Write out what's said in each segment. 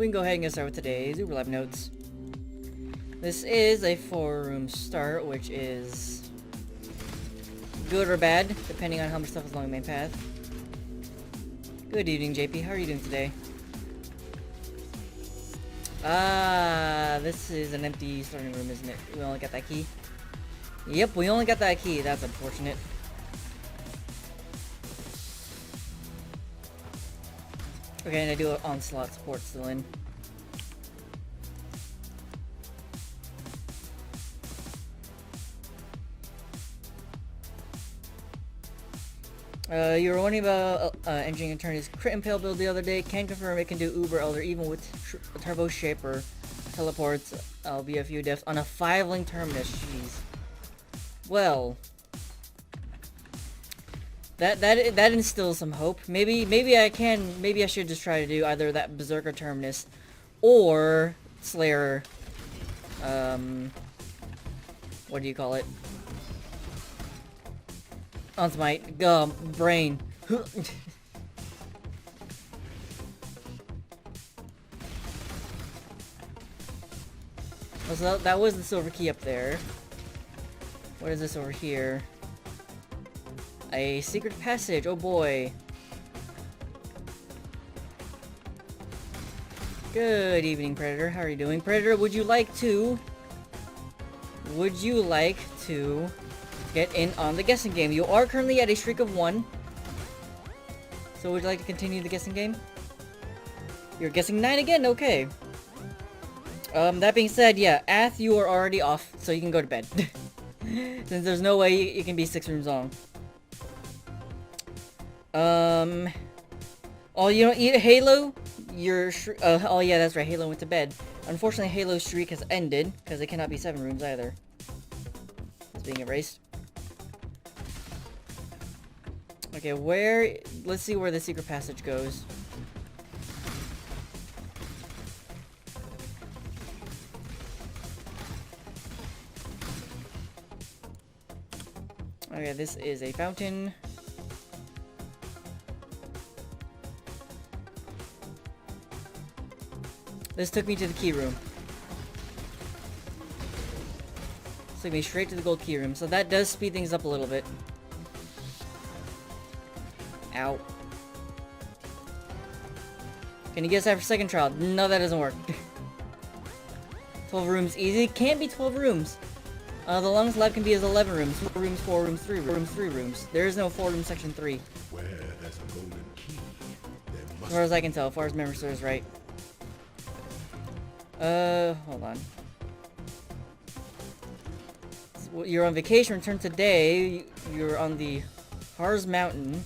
we can go ahead and get started with today's POELAB notes. This is a 4-room start, which is good or bad, depending on how much stuff is along the main path. Good evening, JP. How are you doing today? This is an empty starting room, isn't it? We only got that key? Yep, we only got that key. That's unfortunate. Okay, and I do an onslaught support still in. You were wondering about Engineering Attorney's Crit Impale build the other day. Can confirm it can do Uber Elder even with Turbo Shaper teleports. I'll be a few deaths on a 5-link terminus. Jeez. Well, that instills some hope. Maybe I should just try to do either that Berserker terminus or Slayer. What do you call it? On Smite. Brain. So that was the silver key up there. What is this over here? A secret passage. Oh boy. Good evening, Predator. How are you doing? Predator, would you like to get in on the guessing game? You are currently at a streak of 1. So would you like to continue the guessing game? You're guessing 9 again? Okay. That being said, yeah, Ath, you are already off, so you can go to bed. Since there's no way you can be 6 rooms long. Oh, you don't eat Halo? Oh yeah, that's right, Halo went to bed. Unfortunately, Halo's streak has ended, because it cannot be 7 rooms either. It's being erased. Okay, let's see where the secret passage goes. Okay, this is a fountain. This took me to the key room. Took me straight to the gold key room, so that does speed things up a little bit. Ow. Can you guess that for second trial? No, that doesn't work. 12 rooms easy. Can't be 12 rooms. The longest lab can be as 11 rooms. 4 rooms, 4 rooms, 3 rooms, 3 rooms. There is no 4-room section 3. Where there's a golden key, there must as far as I can tell, as far as memory serves right. Hold on. So you're on vacation, return today. You're on the Harz Mountain.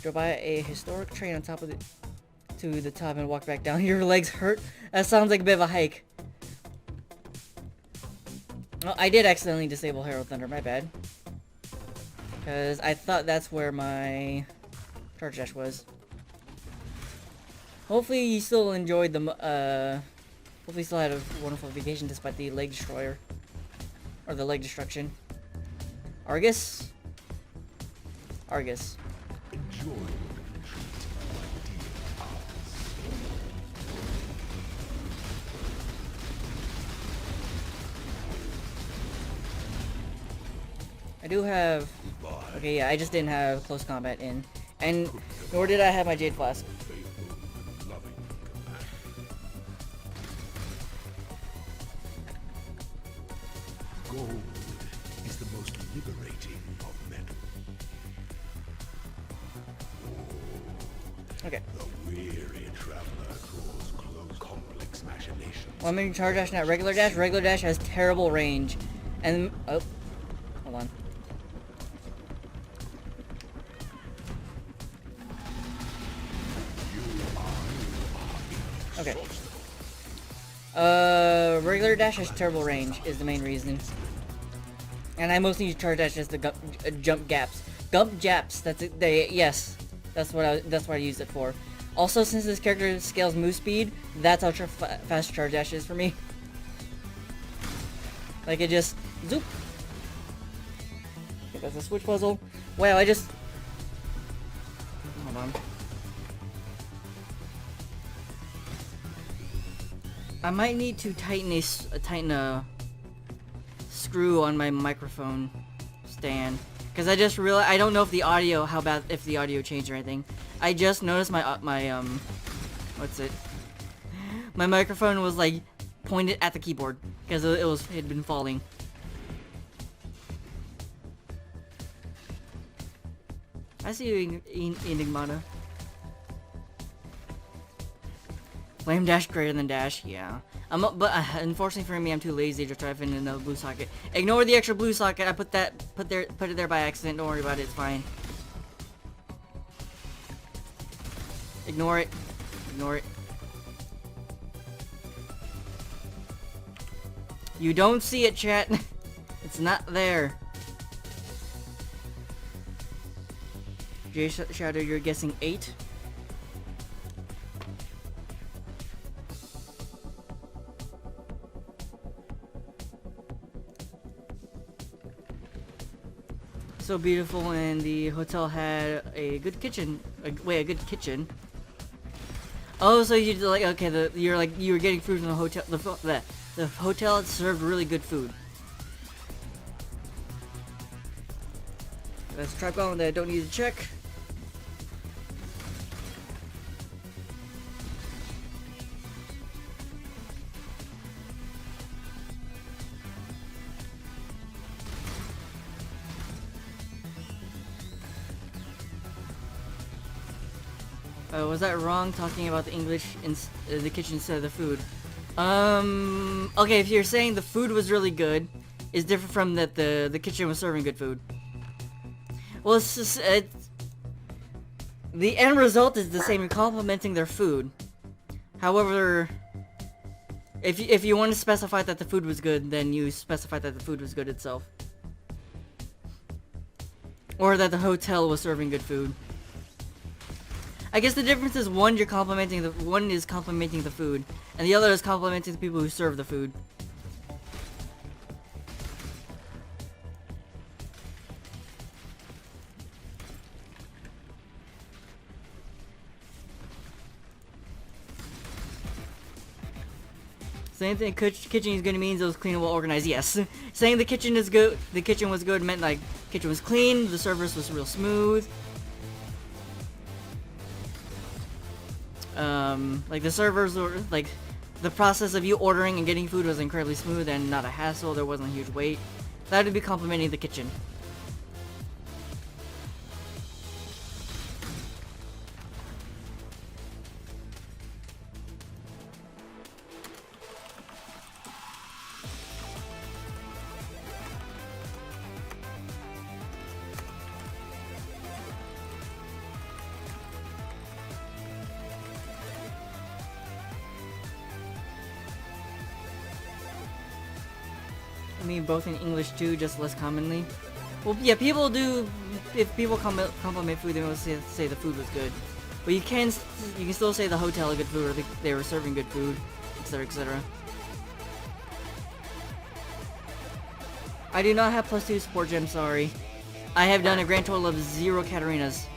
Drove by a historic train on top of to the top and walk back down. Your legs hurt? That sounds like a bit of a hike. Oh, I did accidentally disable Herald Thunder, my bad. Because I thought that's where my charge dash was. Hopefully you still enjoyed the, hopefully you still had a wonderful vacation despite the leg destroyer. Or the leg destruction. Argus? Argus. enjoy your I do have... Okay, yeah, I just didn't have close combat in. And nor did I have my Jade Flask. Gold is the most liberating of metal. Okay. The weary traveler draws close complex machinations. Well, I'm in charge dash, not regular dash. Regular dash has terrible range. And... Oh. Hold on. Okay. Regular dash has terrible range is the main reason. And I mostly use charge dash as the jump gaps. Gump japs, that's it. Yes. That's what I use it for. Also, since this character scales move speed, that's how fast charge dash is for me. Like it just zoop. Okay, that's a switch puzzle. Wow, I just... Hold on. I might need to tighten tighten a screw on my microphone stand, because I just realized I don't know if the audio if the audio changed or anything. I just noticed my my microphone was like pointed at the keyboard because it had been falling. I see you, Enigmata. Flame dash greater than dash, yeah. But unfortunately for me, I'm too lazy to try to find another blue socket. Ignore the extra blue socket. I put it there by accident. Don't worry about it. It's fine. Ignore it. Ignore it. You don't see it, chat. It's not there. J Shadow, you're guessing 8. So beautiful, and the hotel had a good kitchen. A good kitchen. Oh, so you like okay? You were getting food from the hotel. The hotel served really good food. That's a trap column that I don't need to check. Was that wrong talking about the English in the kitchen instead of the food? Okay, if you're saying the food was really good, it's different from that the kitchen was serving good food. Well, it's just, the end result is the same. You're complimenting their food. However, if you want to specify that the food was good, then you specify that the food was good itself, or that the hotel was serving good food. I guess the difference is one is complimenting the food, and the other is complimenting the people who serve the food. Same thing. Kitchen is good means it was clean and well organized. Yes. Saying the kitchen is good, the kitchen was good meant like kitchen was clean, the service was real smooth. Like the servers were like, the process of you ordering and getting food was incredibly smooth and not a hassle. There wasn't a huge wait. That would be complimenting the kitchen. I mean, both in English too, just less commonly. Well, yeah, people do. If people compliment food, they will say the food was good. But you can still say the hotel had good food, or they were serving good food, etc., etc. I do not have +2 support gem. Sorry, I have done a grand total of 0 Katarinas.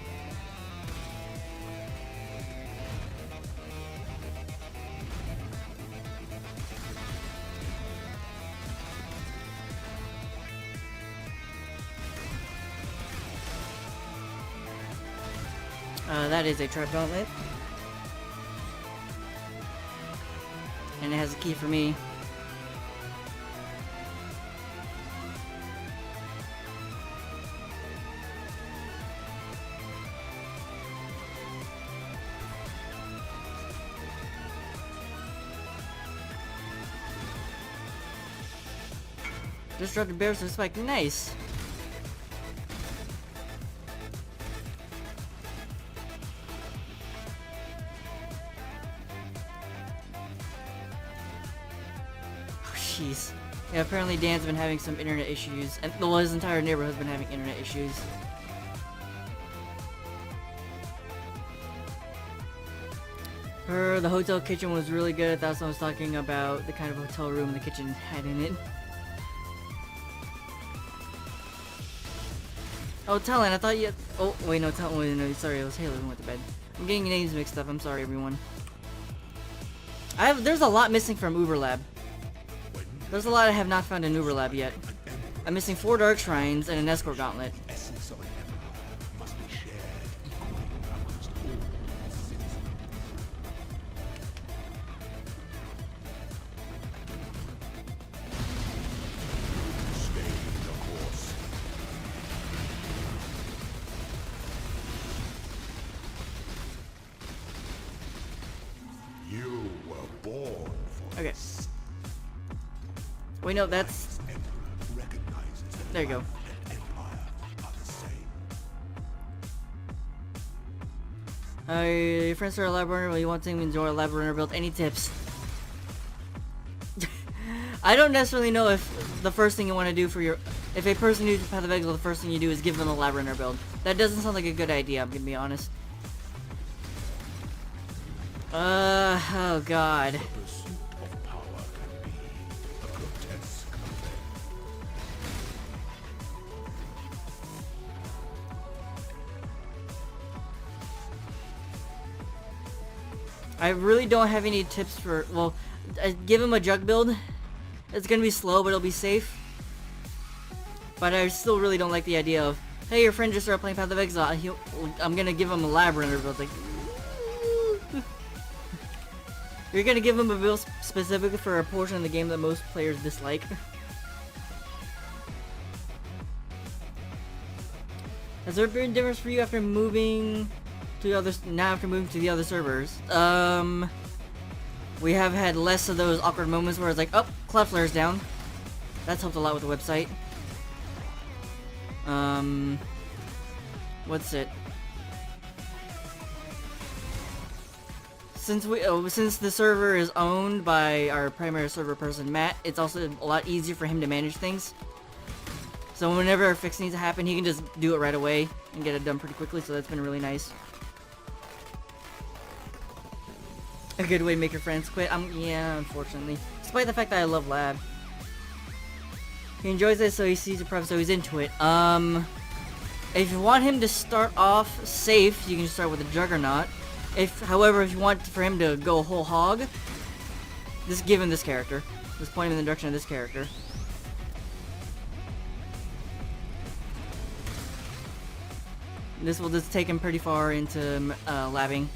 That is a trap gauntlet. And it has a key for me. Disrupted bears with spike. Nice. Jeez. Yeah, apparently Dan's been having some internet issues, and well, his entire neighborhood's been having internet issues. The hotel kitchen was really good. That's what I was talking about, the kind of hotel room the kitchen had in it. Oh, Talon, I thought you had... Oh, wait, no, Talon, wait, no, sorry, it was Halo who went to bed. I'm getting names mixed up, I'm sorry, everyone. There's a lot missing from POELAB. There's a lot I have not found in POELAB yet. I'm missing 4 Dark Shrines and an Escort Gauntlet. Essence of an emperor must be shared equally amongst all citizens. Stay the course. You were born for Okay. this. Wait, no, that's... Emperor recognizes that There you go. life and empire are the same. Your friends are a lab runner, well, you want to enjoy a lab runner build. Any tips? I don't necessarily know if the first thing you want to do for your... If a person who's Path of Exile, the first thing you do is give them a lab runner build. That doesn't sound like a good idea, I'm gonna be honest. Oh god. The pursuit of power can be a grotesque affair. I really don't have any tips for... Well, give him a jug build. It's gonna be slow, but it'll be safe. But I still really don't like the idea of, hey, your friend just started playing Path of Exile. I'm gonna give him a lab runner build. Like, you're gonna give him a build specifically for a portion of the game that most players dislike. Has there been a difference for you after moving to the others? Now after moving to the other servers, we have had less of those awkward moments where it's like, oh, Cloudflare's down. That's helped a lot with the website. What's it? Since the server is owned by our primary server person, Matt, it's also a lot easier for him to manage things. So whenever a fix needs to happen, he can just do it right away and get it done pretty quickly, so that's been really nice. A good way to make your friends quit. Yeah, unfortunately. Despite the fact that I love Lab. He enjoys it, so he sees the prep, so he's into it. If you want him to start off safe, you can start with a Juggernaut. However, if you want for him to go whole hog, just give him this character. Just point him in the direction of this character. This will just take him pretty far into labbing.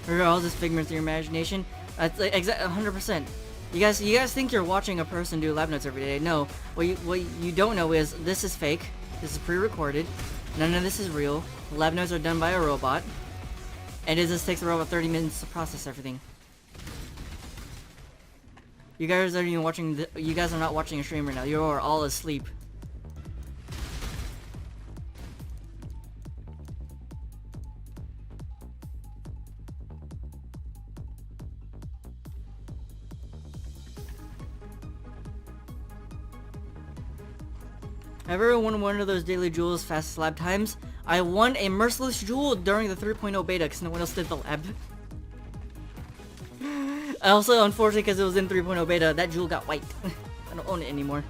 Or all just figments of your imagination. That's like 100%. You guys think you're watching a person do lab notes every day. No, what you don't know is this is fake. This is pre-recorded. None of this is real. Lab notes are done by a robot, and it just takes the robot 30 minutes to process everything. You guys aren't even watching. You guys are not watching a stream right now. You are all asleep. I've ever won one of those daily jewels fastest lab times. I won a merciless jewel during the 3.0 beta because no one else did the lab. Also, unfortunately, because it was in 3.0 beta, that jewel got wiped. I don't own it anymore.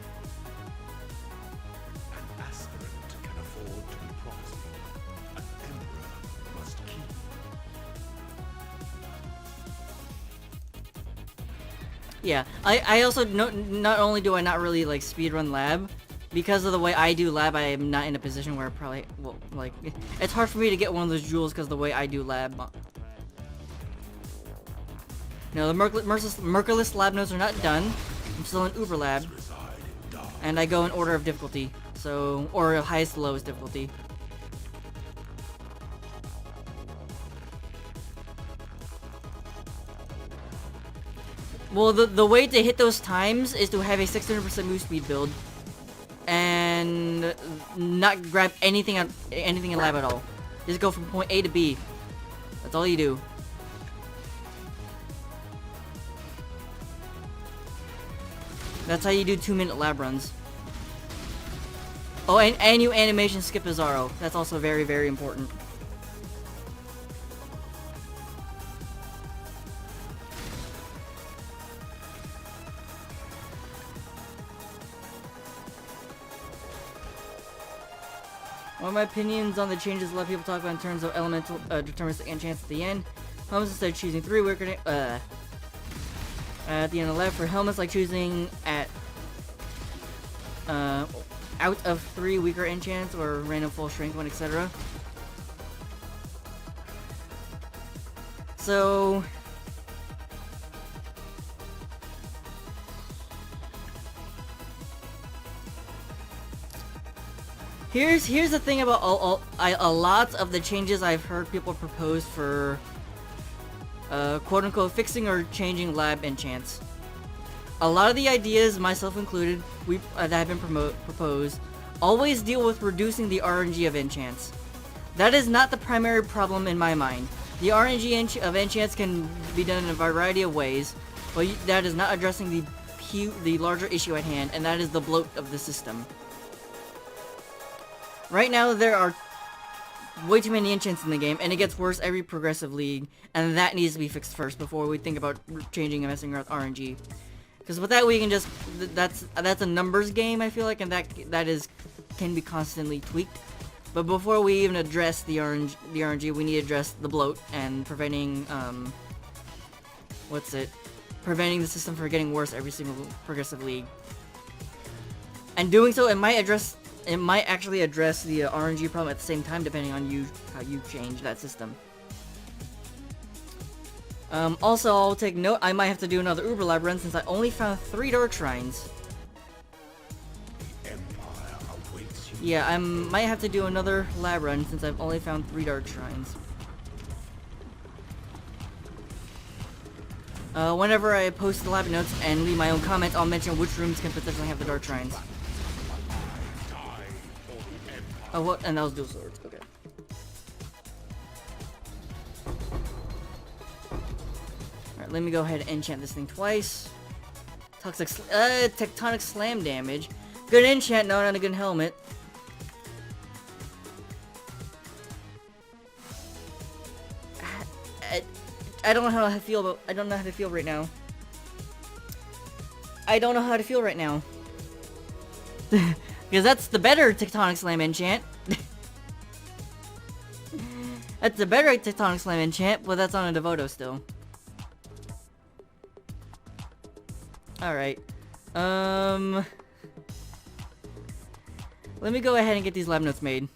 An aspirant can afford to be promising. An emperor must keep. Yeah, I also, not only do I not really like speedrun lab, because of the way I do lab, I am not in a position where I probably, well, like, it's hard for me to get one of those jewels because of the way I do lab. No, the Merciless lab notes are not done. I'm still in POELAB, and I go in order of difficulty, so, or highest to lowest difficulty. Well, the way to hit those times is to have a 600% move speed build. And not grab anything in lab at all. Just go from point A to B. That's all you do. That's how you do 2-minute lab runs. Oh, and you animation skip Izaro. That's also very, very important. One of my opinions on the changes a lot of people talk about in terms of elemental deterministic enchants at the end. Helmets instead of choosing 3 weaker at the end of the left. For helmets, like choosing at out of 3 weaker enchants or random full strength one, etc. So here's the thing about a lot of the changes I've heard people propose for quote unquote fixing or changing lab enchants. A lot of the ideas, myself included, that have been proposed, always deal with reducing the RNG of enchants. That is not the primary problem in my mind. The RNG of enchants can be done in a variety of ways, but that is not addressing the larger issue at hand, and that is the bloat of the system. Right now, there are way too many enchants in the game, and it gets worse every progressive league, and that needs to be fixed first before we think about changing and messing with RNG. Because with that, we can just that's a numbers game, I feel like, and that can be constantly tweaked. But before we even address the RNG, we need to address the bloat and preventing preventing the system from getting worse every single progressive league. And doing so, it might actually address the RNG problem at the same time, depending on how you change that system. Also, I'll take note, I might have to do another Uber Labyrinth since I only found 3 Dark Shrines. Empire awaits you. Yeah, I might have to do another lab run since I've only found 3 Dark Shrines. Whenever I post the lab notes and leave my own comments, I'll mention which rooms can potentially have the Dark Shrines. Oh, what? And that was dual swords. Okay. Alright, let me go ahead and enchant this thing twice. Tectonic slam damage. Good enchant, no, not a good helmet. I don't know how to feel about. I don't know how to feel right now. I don't know how to feel right now. Because that's the better Tectonic Slam enchant. That's the better Tectonic Slam enchant, but that's on a Devoto still. Alright. Let me go ahead and get these lab notes made.